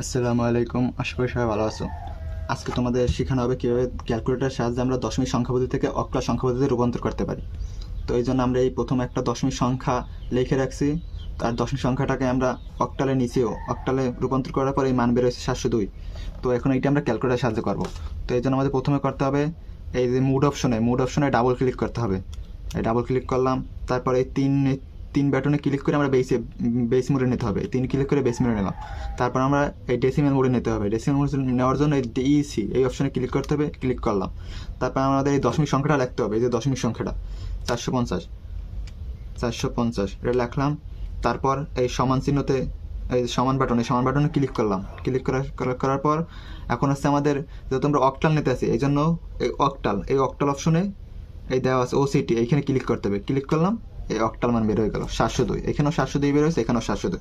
আসসালামু আলাইকুম, আশা করি সবাই ভালো আছো। আজকে তোমাদের শেখানো হবে কীভাবে ক্যালকুলেটরের সাহায্যে আমরা দশমিক সংখ্যা পদ্ধতি থেকে অক্টাল সংখ্যা পদ্ধতিতে রূপান্তর করতে পারি। তো এই জন্য আমরা এই প্রথম একটা দশমিক সংখ্যা লিখে রাখছি। তার দশমিক সংখ্যাটাকে আমরা অক্টালে নিচেও অক্টালে রূপান্তর করার পর এই মান বেরোচ্ছে 702। তো এখন এইটা আমরা ক্যালকুলেটরের সাহায্যে করবো। তো এই জন্য আমাদের প্রথমে করতে হবে এই যে মুড অপশনে ডাবল ক্লিক করতে হবে। এই ডাবল ক্লিক করলাম, তারপর এই তিন বাটনে ক্লিক করে আমরা বেস মোডে নিতে হবে। তিন ক্লিক করে বেস মোডে নিলাম। তারপর আমরা এই ডেসিমেল মোডে নিতে হবে। ডেসিমেল মোড নেওয়ার জন্য এই ডিইসি এই অপশনে ক্লিক করতে হবে, ক্লিক করলাম। তারপর আমাদের এই দশমিক সংখ্যাটা লিখতে হবে, এই যে দশমিক সংখ্যাটা 450 450 এটা লিখলাম। তারপর এই সমান চিহ্নতে এই সমান বাটনে ক্লিক করলাম। করার পর এখন হচ্ছে আমাদের, যেহেতু আমরা অক্টাল নিতে আছি এই জন্য এই অক্টাল অপশনে এই দেওয়া আছে ওসিটি, এইখানে ক্লিক করতে হবে। ক্লিক করলাম, এই অক্টাল মান বের হয়ে গেল 702। এখানেও 702 বের হয়েছে, এখানেও 702।